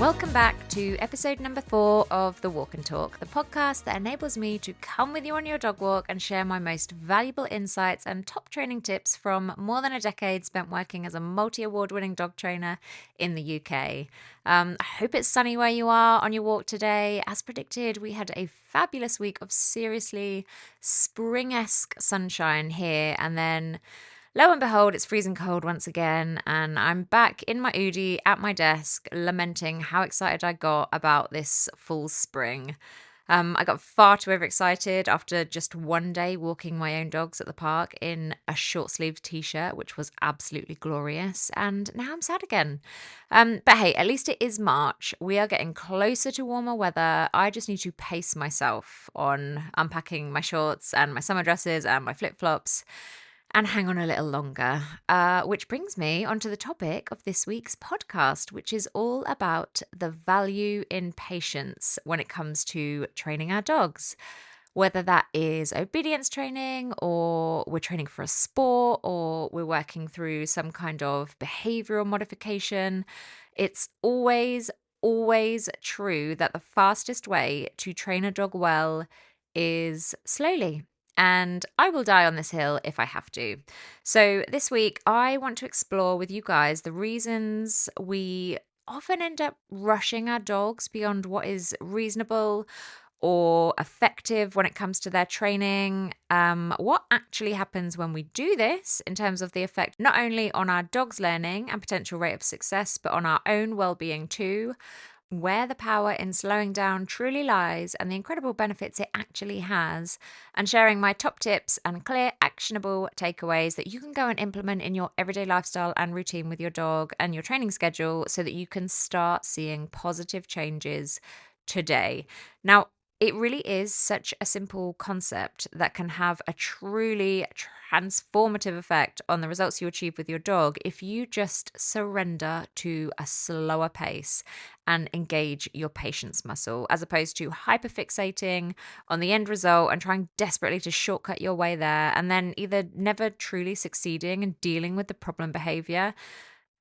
Welcome back to episode number 4 of The Walk and Talk, the podcast that enables me to come with you on your dog walk and share my most valuable insights and top training tips from more than a decade spent working as a multi-award-winning dog trainer in the UK. I hope it's sunny where you are on your walk today. As predicted, we had a fabulous week of seriously spring-esque sunshine here, and then lo and behold, it's freezing cold once again, and I'm back in my Oodie at my desk lamenting how excited I got about this full spring. I got far too overexcited after just one day walking my own dogs at the park in a short-sleeved t-shirt, which was absolutely glorious, and now I'm sad again. But hey, at least it is March. We are getting closer to warmer weather. I just need to pace myself on unpacking my shorts and my summer dresses and my flip-flops and hang on a little longer, which brings me onto the topic of this week's podcast, which is all about the value in patience when it comes to training our dogs. Whether that is obedience training, or we're training for a sport, or we're working through some kind of behavioral modification, it's always true that the fastest way to train a dog well is slowly. And I will die on this hill if I have to. So this week, I want to explore with you guys the reasons we often end up rushing our dogs beyond what is reasonable or effective when it comes to their training. What actually happens when we do this in terms of the effect not only on our dog's learning and potential rate of success, but on our own well-being too. Where the power in slowing down truly lies and the incredible benefits it actually has, and sharing my top tips and clear, actionable takeaways that you can go and implement in your everyday lifestyle and routine with your dog and your training schedule so that you can start seeing positive changes today. Now, it really is such a simple concept that can have a truly transformative effect on the results you achieve with your dog if you just surrender to a slower pace and engage your patience muscle, as opposed to hyperfixating on the end result and trying desperately to shortcut your way there, and then either never truly succeeding and dealing with the problem behavior.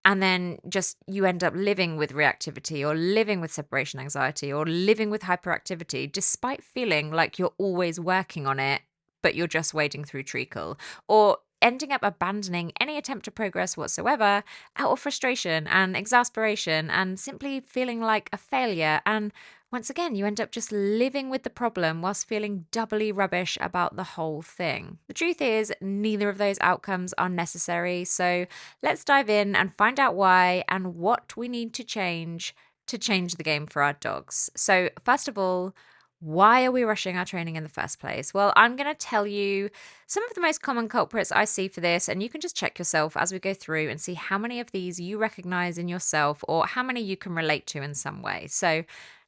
And then just you end up living with reactivity or living with separation anxiety or living with hyperactivity, despite feeling like you're always working on it, but you're just wading through treacle, or ending up abandoning any attempt to progress whatsoever out of frustration and exasperation and simply feeling like a failure. And once again, you end up just living with the problem whilst feeling doubly rubbish about the whole thing. The truth is, neither of those outcomes are necessary. So let's dive in and find out why and what we need to change the game for our dogs. So first of all, why are we rushing our training in the first place? Well, I'm going to tell you some of the most common culprits I see for this, and you can just check yourself as we go through and see how many of these you recognize in yourself or how many you can relate to in some way. So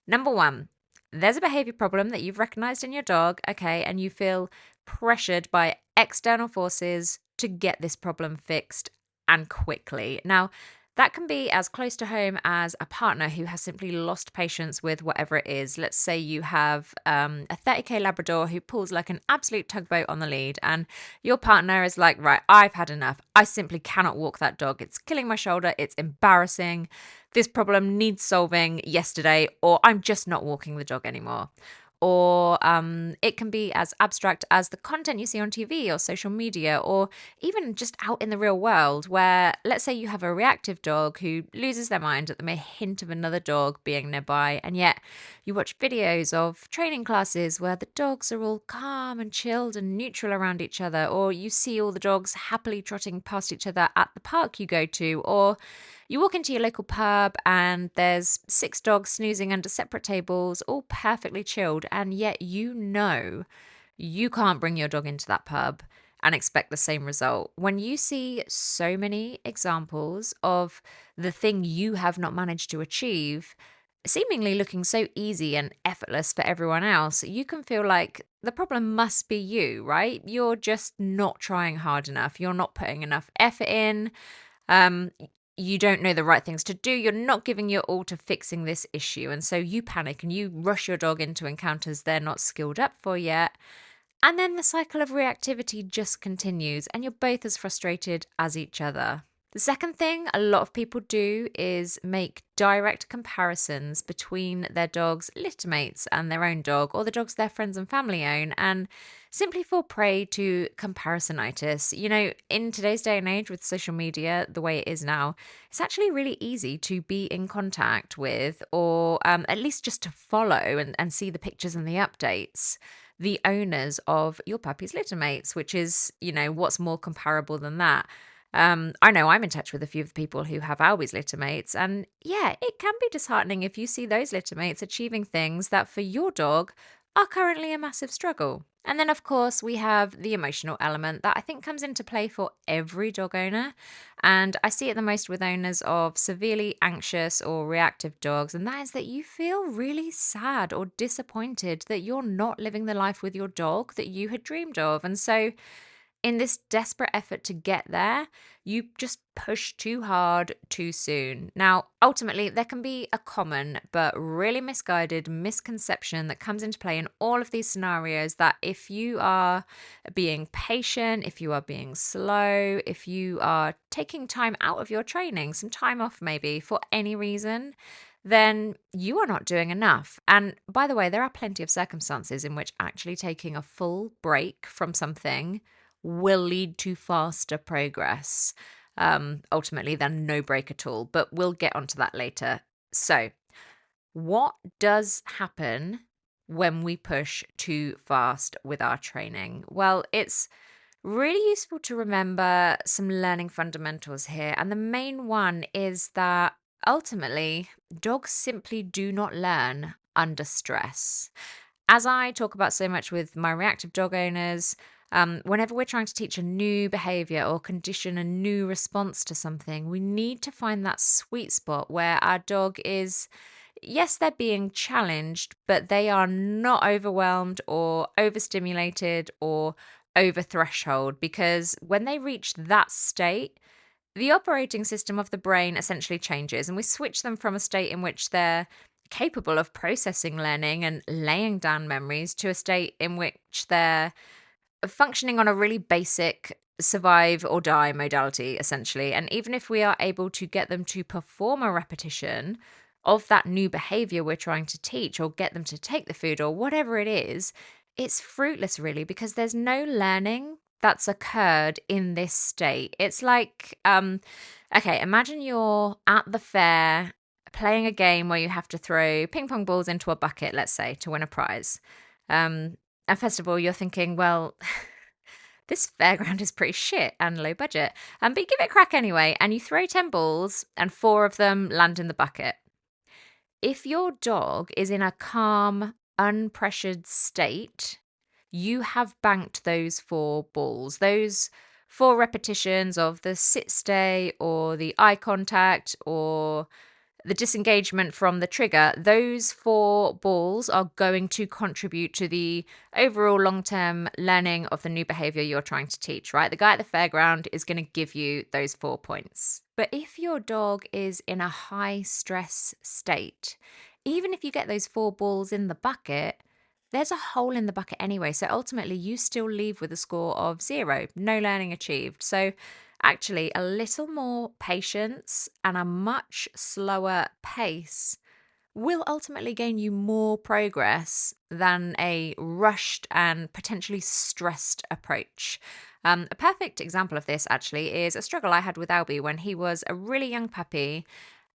number one, there's a behavior problem that you've recognized in your dog, okay, and you feel pressured by external forces to get this problem fixed and quickly. Now, that can be as close to home as a partner who has simply lost patience with whatever it is. Let's say you have a 30k Labrador who pulls like an absolute tugboat on the lead, and your partner is like, right, I've had enough. I simply cannot walk that dog. It's killing my shoulder. It's embarrassing. This problem needs solving yesterday, or I'm just not walking the dog anymore. Or it can be as abstract as the content you see on TV or social media, or even just out in the real world, where let's say you have a reactive dog who loses their mind at the mere hint of another dog being nearby, and yet you watch videos of training classes where the dogs are all calm and chilled and neutral around each other, or you see all the dogs happily trotting past each other at the park you go to, or you walk into your local pub and there's 6 dogs snoozing under separate tables, all perfectly chilled, and yet you know you can't bring your dog into that pub and expect the same result. When you see so many examples of the thing you have not managed to achieve seemingly looking so easy and effortless for everyone else, you can feel like the problem must be you, right? You're just not trying hard enough. You're not putting enough effort in. You don't know the right things to do. You're not giving your all to fixing this issue. And so you panic and you rush your dog into encounters they're not skilled up for yet. And then the cycle of reactivity just continues and you're both as frustrated as each other. The second thing a lot of people do is make direct comparisons between their dog's litter mates and their own dog, or the dogs their friends and family own, and simply fall prey to comparisonitis. In today's day and age with social media, the way it is now, it's actually really easy to be in contact with, or at least just to follow and see the pictures and the updates, the owners of your puppy's litter mates, which is, what's more comparable than that? I know I'm in touch with a few of the people who have Albie's litter mates, and yeah, it can be disheartening if you see those litter mates achieving things that for your dog are currently a massive struggle. And then, of course, we have the emotional element that I think comes into play for every dog owner. And I see it the most with owners of severely anxious or reactive dogs. And that is that you feel really sad or disappointed that you're not living the life with your dog that you had dreamed of. And so, in this desperate effort to get there, you just push too hard too soon. Now, ultimately, there can be a common but really misguided misconception that comes into play in all of these scenarios that if you are being patient, if you are being slow, if you are taking time out of your training, some time off maybe for any reason, then you are not doing enough. And by the way, there are plenty of circumstances in which actually taking a full break from something will lead to faster progress, ultimately, than no break at all. But we'll get onto that later. So, what does happen when we push too fast with our training? Well, it's really useful to remember some learning fundamentals here. And the main one is that ultimately, dogs simply do not learn under stress. As I talk about so much with my reactive dog owners, whenever we're trying to teach a new behavior or condition a new response to something, we need to find that sweet spot where our dog is, yes, they're being challenged, but they are not overwhelmed or overstimulated or over threshold, because when they reach that state, the operating system of the brain essentially changes, and we switch them from a state in which they're capable of processing learning and laying down memories to a state in which they're functioning on a really basic survive or die modality, essentially. And even if we are able to get them to perform a repetition of that new behavior we're trying to teach, or get them to take the food, or whatever it is, it's fruitless, really, because there's no learning that's occurred in this state. It's like, okay, imagine you're at the fair playing a game where you have to throw ping pong balls into a bucket, let's say, to win a prize. And first of all, you're thinking, well, this fairground is pretty shit and low budget. But you give it a crack anyway, and you throw 10 balls, and 4 of them land in the bucket. If your dog is in a calm, unpressured state, you have banked those 4 balls, those 4 repetitions of the sit stay or the eye contact or the disengagement from the trigger. Those 4 balls are going to contribute to the overall long-term learning of the new behavior you're trying to teach, right? The guy at the fairground is going to give you those 4 points. But if your dog is in a high stress state, even if you get those 4 balls in the bucket, there's a hole in the bucket anyway. So ultimately, you still leave with a score of 0, no learning achieved. So actually, a little more patience and a much slower pace will ultimately gain you more progress than a rushed and potentially stressed approach. A perfect example of this, actually, is a struggle I had with Albie when he was a really young puppy.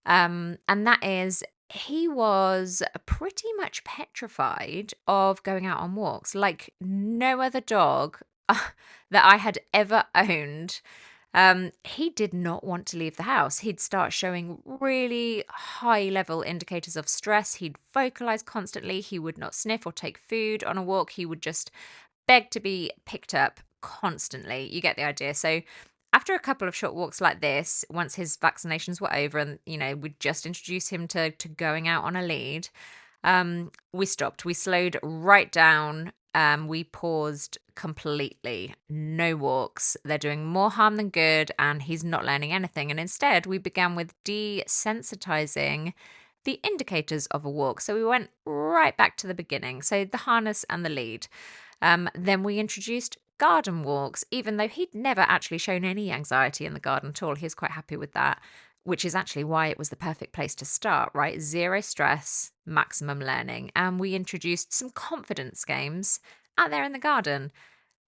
And that is, he was pretty much petrified of going out on walks, like no other dog that I had ever owned. He did not want to leave the house. He'd start showing really high level indicators of stress. He'd vocalize constantly. He would not sniff or take food on a walk. He would just beg to be picked up constantly. You get the idea. So after a couple of short walks like this, once his vaccinations were over and, we'd just introduce him to going out on a lead, we stopped. We slowed right down. We paused completely. No walks. They're doing more harm than good, and he's not learning anything. And instead, we began with desensitizing the indicators of a walk. So we went right back to the beginning. So the harness and the lead. Then we introduced garden walks, even though he'd never actually shown any anxiety in the garden at all. He was quite happy with that, which is actually why it was the perfect place to start, right? Zero stress, maximum learning. And we introduced some confidence games out there in the garden.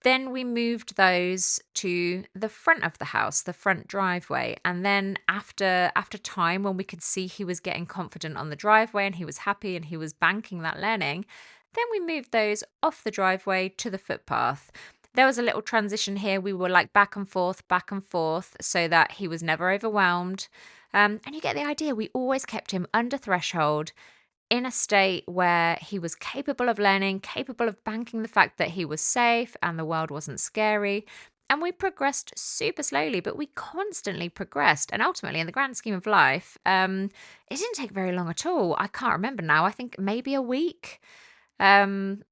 Then we moved those to the front of the house, the front driveway. And then after time, when we could see he was getting confident on the driveway and he was happy and he was banking that learning, then we moved those off the driveway to the footpath. There was a little transition here. We were like back and forth, so that he was never overwhelmed. And you get the idea. We always kept him under threshold, in a state where he was capable of learning, capable of banking the fact that he was safe and the world wasn't scary. And we progressed super slowly, but we constantly progressed. And ultimately, in the grand scheme of life, it didn't take very long at all. I can't remember now. I think maybe a week. Um,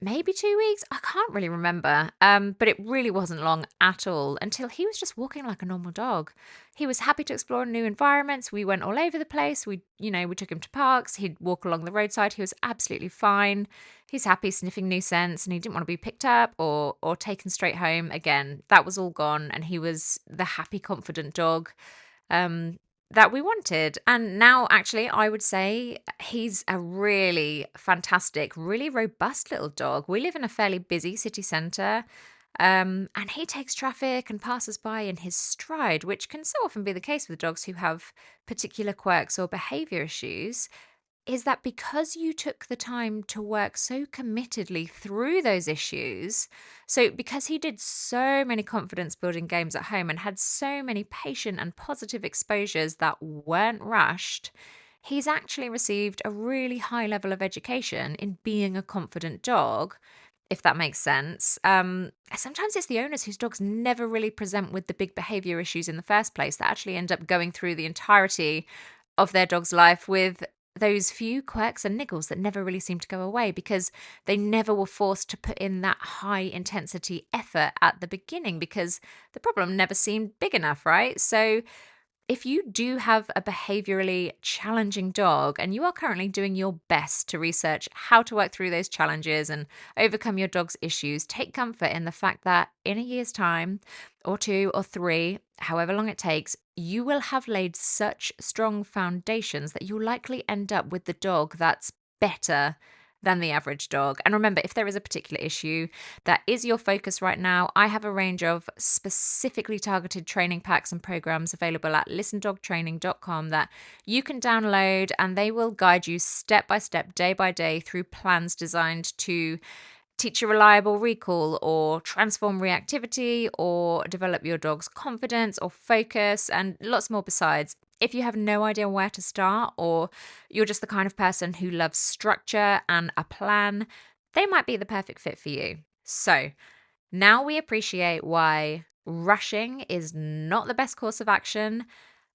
Maybe 2 weeks. I can't really remember. But it really wasn't long at all until he was just walking like a normal dog. He was happy to explore new environments. We went all over the place. We took him to parks. He'd walk along the roadside. He was absolutely fine. He's happy sniffing new scents, and he didn't want to be picked up or taken straight home. Again, that was all gone, and he was the happy, confident dog. That we wanted. And now, actually, I would say he's a really fantastic, really robust little dog. We live in a fairly busy city centre, and he takes traffic and passers by in his stride, which can so often be the case with dogs who have particular quirks or behaviour issues. Is that because you took the time to work so committedly through those issues? So, because he did so many confidence building games at home and had so many patient and positive exposures that weren't rushed, he's actually received a really high level of education in being a confident dog, if that makes sense. Sometimes it's the owners whose dogs never really present with the big behavior issues in the first place that actually end up going through the entirety of their dog's life with those few quirks and niggles that never really seem to go away because they never were forced to put in that high intensity effort at the beginning because the problem never seemed big enough, right? So if you do have a behaviorally challenging dog and you are currently doing your best to research how to work through those challenges and overcome your dog's issues, take comfort in the fact that in a year's time, or 2 or 3, however long it takes, you will have laid such strong foundations that you'll likely end up with the dog that's better than the average dog. And remember, if there is a particular issue that is your focus right now, I have a range of specifically targeted training packs and programs available at listendogtraining.com that you can download, and they will guide you step by step, day by day, through plans designed to teach a reliable recall or transform reactivity or develop your dog's confidence or focus and lots more besides. If you have no idea where to start, or you're just the kind of person who loves structure and a plan, they might be the perfect fit for you. So now we appreciate why rushing is not the best course of action.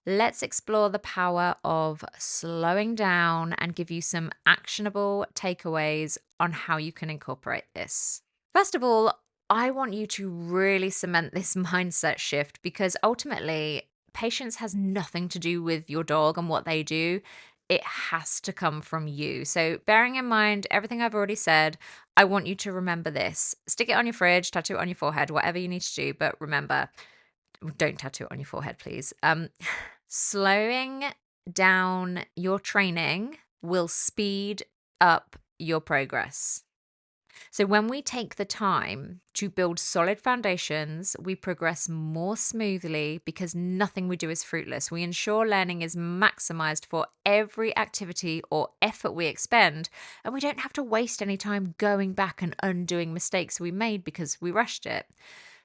Let's explore the power of slowing down and give you some actionable takeaways on how you can incorporate this. First of all, I want you to really cement this mindset shift because ultimately, patience has nothing to do with your dog and what they do. It has to come from you. So, bearing in mind everything I've already said, I want you to remember this. Stick it on your fridge, tattoo it on your forehead, whatever you need to do. But remember, don't tattoo it on your forehead, please. Slowing down your training will speed up your progress. So, when we take the time to build solid foundations, we progress more smoothly because nothing we do is fruitless. We ensure learning is maximized for every activity or effort we expend, and we don't have to waste any time going back and undoing mistakes we made because we rushed it.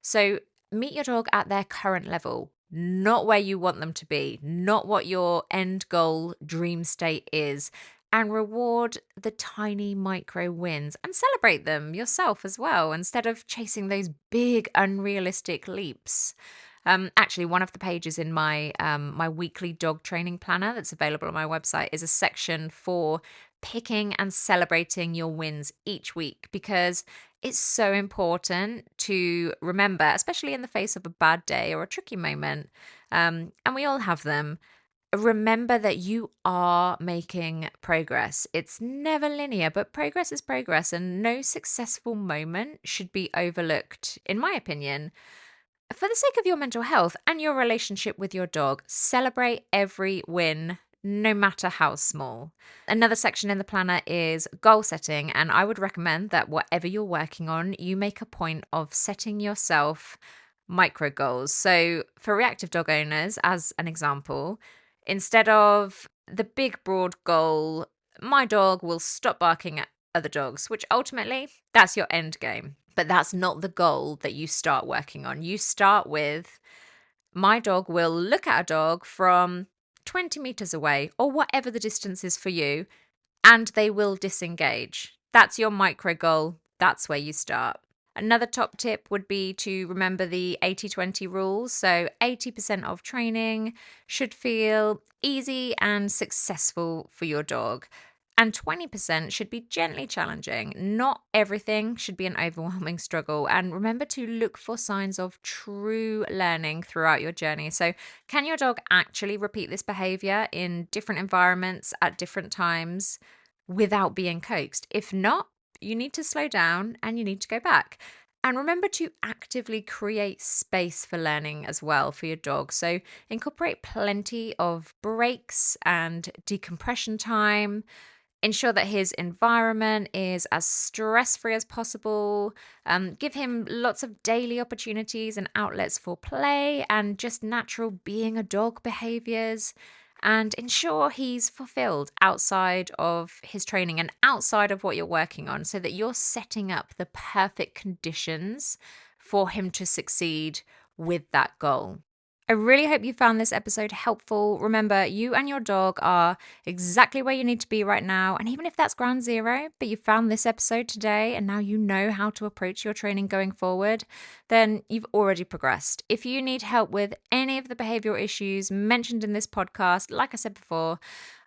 So, meet your dog at their current level, not where you want them to be, not what your end goal dream state is, and reward the tiny micro wins and celebrate them yourself as well instead of chasing those big unrealistic leaps. Actually, one of the pages in my weekly dog training planner that's available on my website is a section for picking and celebrating your wins each week because it's so important to remember, especially in the face of a bad day or a tricky moment. And we all have them. remember that you are making progress. It's never linear, but progress is progress, and no successful moment should be overlooked, in my opinion. For the sake of your mental health and your relationship with your dog, celebrate every win, no matter how small. Another section in the planner is goal setting, and I would recommend that whatever you're working on, you make a point of setting yourself micro goals. So, for reactive dog owners, as an example, instead of the big broad goal, my dog will stop barking at other dogs, which ultimately that's your end game. But that's not the goal that you start working on. You start with, my dog will look at a dog from 20 meters away or whatever the distance is for you, and they will disengage. That's your micro goal. That's where you start. Another top tip would be to remember the 80-20 rule. So 80% of training should feel easy and successful for your dog, and 20% should be gently challenging. Not everything should be an overwhelming struggle. And remember to look for signs of true learning throughout your journey. So, can your dog actually repeat this behavior in different environments at different times without being coaxed? If not, you need to slow down and you need to go back. And remember to actively create space for learning as well for your dog. So incorporate plenty of breaks and decompression time. Ensure that his environment is as stress-free as possible. Give him lots of daily opportunities and outlets for play and just natural being a dog behaviors. And ensure he's fulfilled outside of his training and outside of what you're working on, so that you're setting up the perfect conditions for him to succeed with that goal. I really hope you found this episode helpful. Remember, you and your dog are exactly where you need to be right now. And even if that's ground zero, but you found this episode today and now you know how to approach your training going forward, then you've already progressed. If you need help with any of the behavioral issues mentioned in this podcast, like I said before,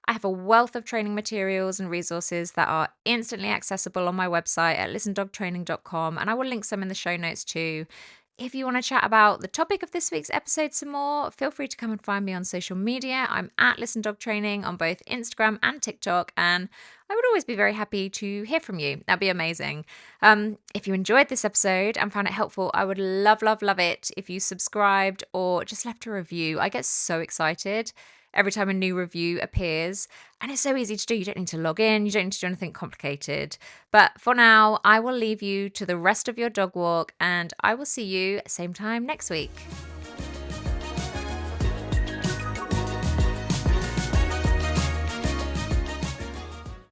I have a wealth of training materials and resources that are instantly accessible on my website at listendogtraining.com, and I will link some in the show notes too. If you want to chat about the topic of this week's episode some more, feel free to come and find me on social media. I'm at Listen Dog Training on both Instagram and TikTok, and I would always be very happy to hear from you. That'd be amazing. If you enjoyed this episode and found it helpful, I would love, love, love it if you subscribed or just left a review. I get so excited every time a new review appears, and it's so easy to do. You don't need to log in, you don't need to do anything complicated. But for now, I will leave you to the rest of your dog walk, and I will see you same time next week.